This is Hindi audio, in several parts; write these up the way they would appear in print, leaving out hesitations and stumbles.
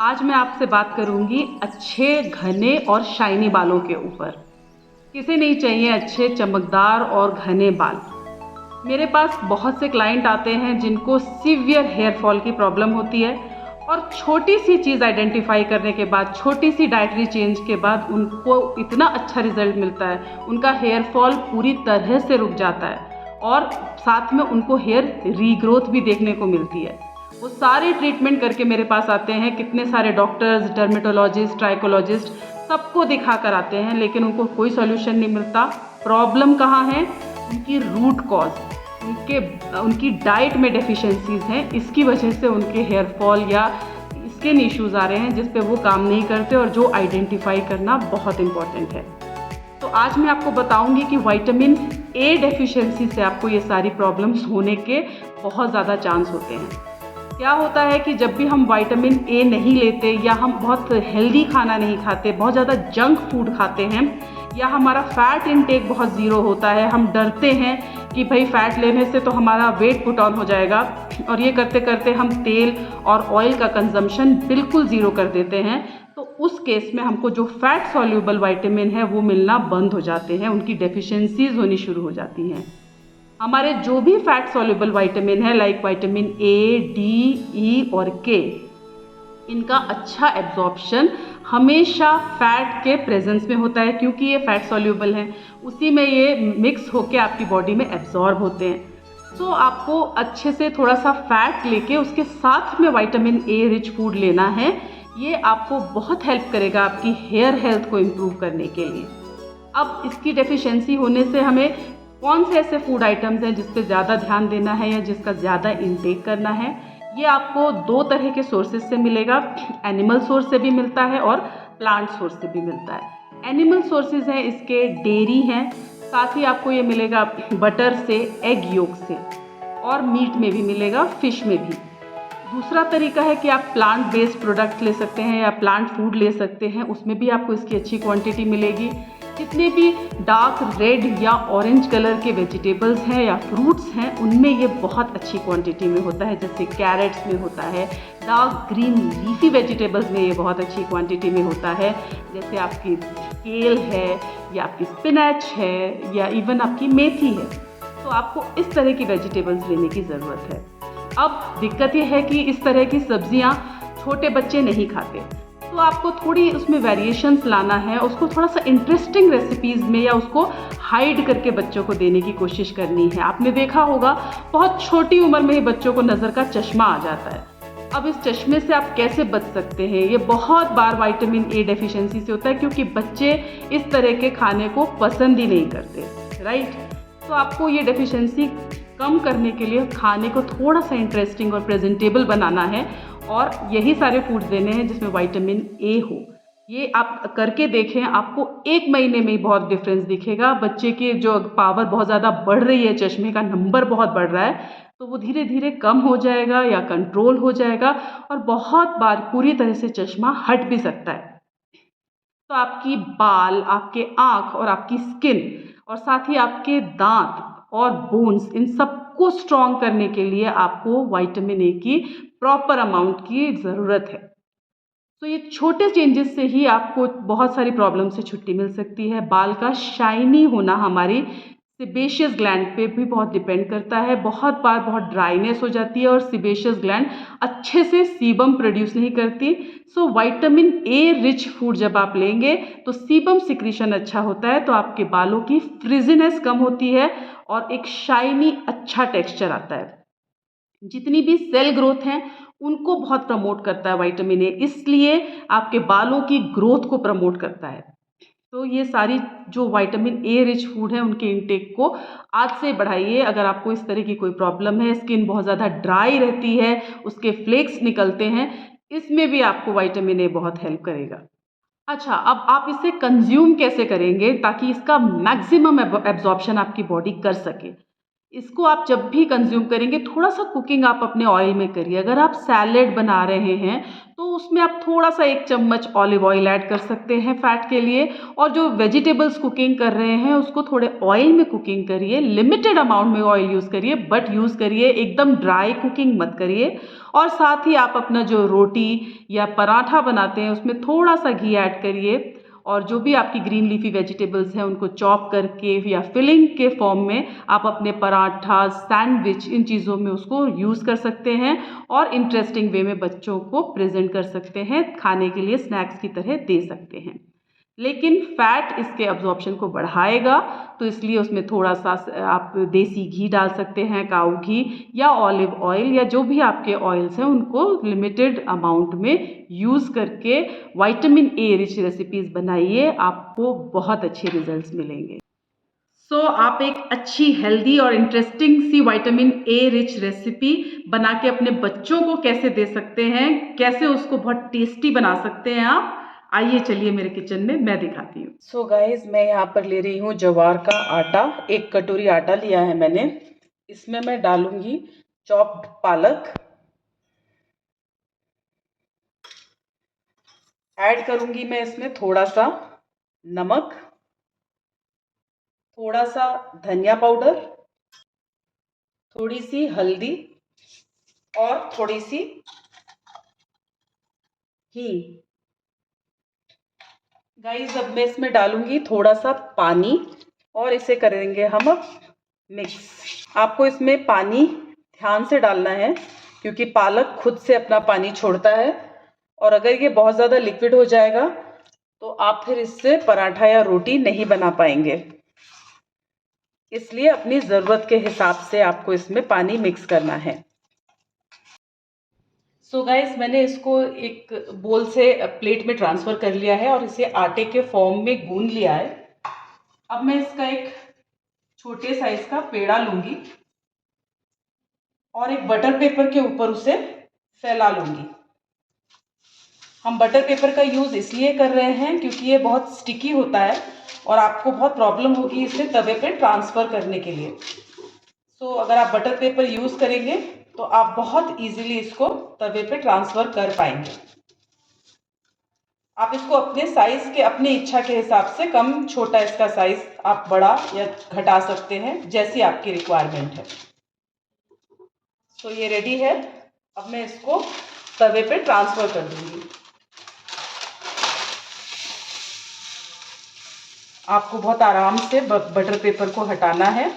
आज मैं आपसे बात करूंगी अच्छे घने और शाइनी बालों के ऊपर। किसे नहीं चाहिए अच्छे चमकदार और घने बाल। मेरे पास बहुत से क्लाइंट आते हैं जिनको सीवियर हेयर फॉल की प्रॉब्लम होती है और छोटी सी चीज़ आइडेंटिफाई करने के बाद, छोटी सी डाइटरी चेंज के बाद उनको इतना अच्छा रिजल्ट मिलता है, उनका हेयर फॉल पूरी तरह से रुक जाता है और साथ में उनको हेयर रीग्रोथ भी देखने को मिलती है। वो सारे ट्रीटमेंट करके मेरे पास आते हैं, कितने सारे डॉक्टर्स, डर्मेटोलॉजिस्ट, ट्राइकोलॉजिस्ट सबको दिखा कर आते हैं, लेकिन उनको कोई सॉल्यूशन नहीं मिलता। प्रॉब्लम कहाँ है? उनकी रूट कॉज उनकी डाइट में डेफिशिएंसीज हैं। इसकी वजह से उनके हेयर फॉल या स्किन इश्यूज़ आ रहे हैं जिस पे वो काम नहीं करते, और जो आइडेंटिफाई करना बहुत इम्पॉर्टेंट है। तो आज मैं आपको बताऊंगी कि विटामिन ए डेफिशिएंसी से आपको ये सारी प्रॉब्लम्स होने के बहुत ज़्यादा चांस होते हैं। क्या होता है कि जब भी हम विटामिन ए नहीं लेते, या हम बहुत हेल्दी खाना नहीं खाते, बहुत ज़्यादा जंक फूड खाते हैं, या हमारा फ़ैट इनटेक बहुत ज़ीरो होता है, हम डरते हैं कि भाई फ़ैट लेने से तो हमारा वेट पुट ऑन हो जाएगा, और ये करते करते हम तेल और ऑयल का कंजम्पशन बिल्कुल ज़ीरो कर देते हैं, तो उस केस में हमको जो फैट सॉल्यूबल विटामिन है वो मिलना बंद हो जाते हैं, उनकी डेफिशिएंसीज होनी शुरू हो जाती हैं। हमारे जो भी फैट सॉल्युबल विटामिन है, लाइक विटामिन ए, डी, ई और के, इनका अच्छा एब्जॉर्प्शन हमेशा फैट के प्रेजेंस में होता है, क्योंकि ये फैट सॉल्युबल हैं, उसी में ये मिक्स होके आपकी बॉडी में एब्जॉर्ब होते हैं। सो आपको अच्छे से थोड़ा सा फैट लेके उसके साथ में विटामिन ए रिच फूड लेना है। ये आपको बहुत हेल्प करेगा आपकी हेयर हेल्थ को इम्प्रूव करने के लिए। अब इसकी डेफिशिएंसी होने से हमें कौन से ऐसे फूड आइटम्स हैं जिस पे ज़्यादा ध्यान देना है या जिसका ज़्यादा इंटेक करना है, ये आपको दो तरह के सोर्सेज से मिलेगा। एनिमल सोर्स से भी मिलता है और प्लांट सोर्स से भी मिलता है। एनिमल सोर्सेज हैं इसके डेयरी हैं, साथ ही आपको ये मिलेगा बटर से, एग योक से, और मीट में भी मिलेगा, फिश में भी। दूसरा तरीका है कि आप प्लांट बेस्ड प्रोडक्ट्स ले सकते हैं या प्लांट फूड ले सकते हैं, उसमें भी आपको इसकी अच्छी क्वांटिटी मिलेगी। जितने भी डार्क रेड या ऑरेंज कलर के वेजिटेबल्स हैं या फ्रूट्स हैं, उनमें ये बहुत अच्छी क्वांटिटी में होता है, जैसे कैरेट्स में होता है, डार्क ग्रीन लीफी वेजिटेबल्स में ये बहुत अच्छी क्वांटिटी में होता है, जैसे आपकी केल है या आपकी स्पिनच है या इवन आपकी मेथी है। तो आपको इस तरह की वेजिटेबल्स लेने की ज़रूरत है। अब दिक्कत ये है कि इस तरह की सब्जियां छोटे बच्चे नहीं खाते, तो आपको थोड़ी उसमें वेरिएशंस लाना है, उसको थोड़ा सा इंटरेस्टिंग रेसिपीज़ में या उसको हाइड करके बच्चों को देने की कोशिश करनी है। आपने देखा होगा बहुत छोटी उम्र में ही बच्चों को नज़र का चश्मा आ जाता है। अब इस चश्मे से आप कैसे बच सकते हैं? ये बहुत बार विटामिन ए डेफिशिएंसी से होता है, क्योंकि बच्चे इस तरह के खाने को पसंद ही नहीं करते, राइट? तो आपको ये डेफिशिएंसी कम करने के लिए खाने को थोड़ा सा इंटरेस्टिंग और प्रेजेंटेबल बनाना है, और यही सारे फूड्स देने हैं जिसमें विटामिन ए हो। ये आप करके देखें, आपको 1 महीने में ही बहुत डिफरेंस दिखेगा। बच्चे की जो पावर बहुत ज़्यादा बढ़ रही है, चश्मे का नंबर बहुत बढ़ रहा है, तो वो धीरे धीरे कम हो जाएगा या कंट्रोल हो जाएगा, और बहुत बार पूरी तरह से चश्मा हट भी सकता है। तो आपकी बाल, आपके आँख और आपकी स्किन, और साथ ही आपके दांत और बोन्स, इन सबको स्ट्रॉन्ग करने के लिए आपको विटामिन ए की प्रॉपर अमाउंट की ज़रूरत है। तो ये छोटे चेंजेस से ही आपको बहुत सारी प्रॉब्लम से छुट्टी मिल सकती है। बाल का शाइनी होना हमारी सिबेशियस ग्लैंड पे भी बहुत डिपेंड करता है। बहुत बार बहुत ड्राइनेस हो जाती है और सिबेशियस ग्लैंड अच्छे से सीबम प्रोड्यूस नहीं करती। So vitamin A rich food जब आप लेंगे तो सीबम सिक्रीशन अच्छा होता है, तो आपके बालों की फ्रिजीनेस कम होती है और एक शाइनी अच्छा टेक्सचर आता है। जितनी भी सेल ग्रोथ हैं उनको बहुत प्रमोट करता है विटामिन ए, इसलिए आपके बालों की ग्रोथ को प्रमोट करता है। तो ये सारी जो विटामिन ए रिच फूड है उनके इंटेक को आज से बढ़ाइए। अगर आपको इस तरह की कोई प्रॉब्लम है, स्किन बहुत ज़्यादा ड्राई रहती है, उसके फ्लेक्स निकलते हैं, इसमें भी आपको विटामिन ए बहुत हेल्प करेगा। अच्छा, अब आप इसे कंज्यूम कैसे करेंगे ताकि इसका मैक्सिमम एब्जॉर्प्शन आपकी बॉडी कर सके? इसको आप जब भी कंज्यूम करेंगे, थोड़ा सा कुकिंग आप अपने ऑयल में करिए। अगर आप सैलेड बना रहे हैं तो उसमें आप थोड़ा सा 1 चम्मच ऑलिव ऑयल ऐड कर सकते हैं फ़ैट के लिए। और जो वेजिटेबल्स कुकिंग कर रहे हैं उसको थोड़े ऑयल में कुकिंग करिए, लिमिटेड अमाउंट में ऑयल यूज़ करिए, बट यूज़ करिए, एकदम ड्राई कुकिंग मत करिए। और साथ ही आप अपना जो रोटी या पराठा बनाते हैं उसमें थोड़ा सा घी ऐड करिए। और जो भी आपकी ग्रीन लीफी वेजिटेबल्स हैं उनको चॉप करके या फिलिंग के फॉर्म में आप अपने पराठा, सैंडविच, इन चीज़ों में उसको यूज़ कर सकते हैं और इंटरेस्टिंग वे में बच्चों को प्रेजेंट कर सकते हैं, खाने के लिए स्नैक्स की तरह दे सकते हैं। लेकिन फ़ैट इसके अब्जॉर्प्शन को बढ़ाएगा, तो इसलिए उसमें थोड़ा सा आप देसी घी डाल सकते हैं, काऊ घी या ऑलिव ऑयल या जो भी आपके ऑयल्स हैं उनको लिमिटेड अमाउंट में यूज़ करके विटामिन ए रिच रेसिपीज़ बनाइए, आपको बहुत अच्छे रिजल्ट्स मिलेंगे। आप एक अच्छी, हेल्दी और इंटरेस्टिंग सी विटामिन ए रिच रेसिपी बना के अपने बच्चों को कैसे दे सकते हैं, कैसे उसको बहुत टेस्टी बना सकते हैं आप, आइए चलिए मेरे किचन में मैं दिखाती हूँ। गाइस, मैं यहाँ पर ले रही हूँ ज्वार का आटा। 1 कटोरी आटा लिया है मैंने। इसमें मैं डालूंगी चॉप्ड पालक, ऐड करूंगी मैं इसमें थोड़ा सा नमक, थोड़ा सा धनिया पाउडर, थोड़ी सी हल्दी और थोड़ी सी हींग। गाइस, अब मैं इसमें डालूंगी थोड़ा सा पानी और इसे करेंगे हम अब मिक्स। आपको इसमें पानी ध्यान से डालना है क्योंकि पालक खुद से अपना पानी छोड़ता है, और अगर ये बहुत ज़्यादा लिक्विड हो जाएगा तो आप फिर इससे पराठा या रोटी नहीं बना पाएंगे। इसलिए अपनी ज़रूरत के हिसाब से आपको इसमें पानी मिक्स करना है। गाइस, मैंने इसको एक बोल से प्लेट में ट्रांसफ़र कर लिया है और इसे आटे के फॉर्म में गूंद लिया है। अब मैं इसका एक छोटे साइज का पेड़ा लूंगी और एक बटर पेपर के ऊपर उसे फैला लूंगी। हम बटर पेपर का यूज़ इसलिए कर रहे हैं क्योंकि ये बहुत स्टिकी होता है और आपको बहुत प्रॉब्लम होगी इसे तवे पे ट्रांसफ़र करने के लिए। अगर आप बटर पेपर यूज़ करेंगे तो आप बहुत इजीली इसको तवे पे ट्रांसफ़र कर पाएंगे। आप इसको अपने साइज़ के, अपनी इच्छा के हिसाब से कम छोटा इसका साइज़ आप बड़ा या घटा सकते हैं जैसी आपकी रिक्वायरमेंट है। ये रेडी है। अब मैं इसको तवे पे ट्रांसफ़र कर दूंगी। आपको बहुत आराम से बटर पेपर को हटाना है,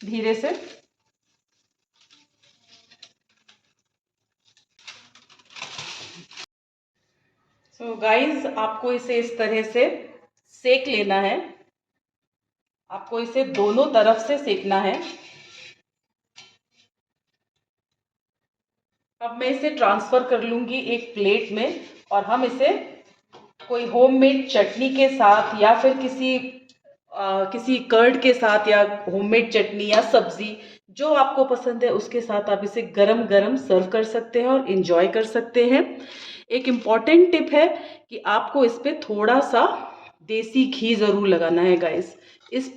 धीरे से। गाइस, आपको इसे इस तरह से सेक लेना है। आपको इसे दोनों तरफ से सेकना है। अब मैं इसे ट्रांसफ़र कर लूँगी एक प्लेट में और हम इसे कोई होममेड चटनी के साथ या फिर किसी कर्ड के साथ या होममेड चटनी या सब्ज़ी जो आपको पसंद है उसके साथ आप इसे गरम गरम सर्व कर सकते हैं और इन्जॉय कर सकते हैं। एक इम्पॉर्टेंट टिप है कि आपको इस पे थोड़ा सा देसी घी ज़रूर लगाना है गाइस। इस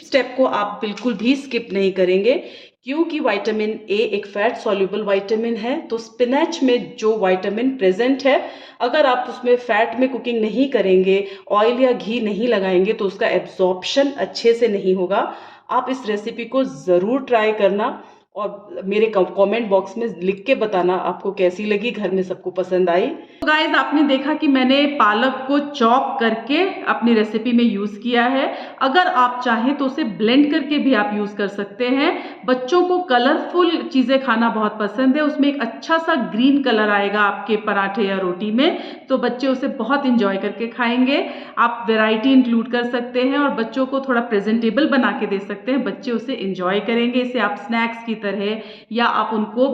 स्टेप को आप बिल्कुल भी स्किप नहीं करेंगे क्योंकि विटामिन ए एक फैट सॉल्युबल विटामिन है। तो स्पिनच में जो विटामिन प्रेजेंट है, अगर आप उसमें फैट में कुकिंग नहीं करेंगे, ऑयल या घी नहीं लगाएंगे तो उसका एब्जॉर्प्शन अच्छे से नहीं होगा। आप इस रेसिपी को ज़रूर ट्राई करना और मेरे कमेंट बॉक्स में लिख के बताना आपको कैसी लगी, घर में सबको पसंद आई। तो गाइज, आपने देखा कि मैंने पालक को चॉप करके अपनी रेसिपी में यूज़ किया है। अगर आप चाहें तो उसे ब्लेंड करके भी आप यूज़ कर सकते हैं। बच्चों को कलरफुल चीज़ें खाना बहुत पसंद है, उसमें एक अच्छा सा ग्रीन कलर आएगा आपके पराठे या रोटी में, तो बच्चे उसे बहुत इंजॉय करके खाएंगे। आप वैरायटी इंक्लूड कर सकते हैं और बच्चों को थोड़ा प्रेजेंटेबल बना के दे सकते हैं, बच्चे उसे इंजॉय करेंगे। इसे आप स्नैक्स की तरह या आप उनको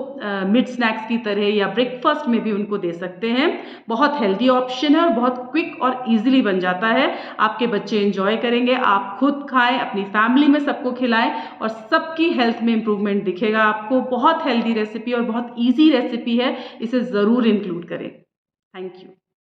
मिड स्नैक्स की तरह या ब्रेकफास्ट में भी उनको दे सकते हैं। बहुत हेल्दी ऑप्शन है और बहुत क्विक और इजीली बन जाता है। आपके बच्चे एंजॉय करेंगे, आप खुद खाएं, अपनी फैमिली में सबको खिलाएं और सबकी हेल्थ में इंप्रूवमेंट दिखेगा आपको। बहुत हेल्दी रेसिपी और बहुत इजी रेसिपी है, इसे ज़रूर इंक्लूड करें। Thank you.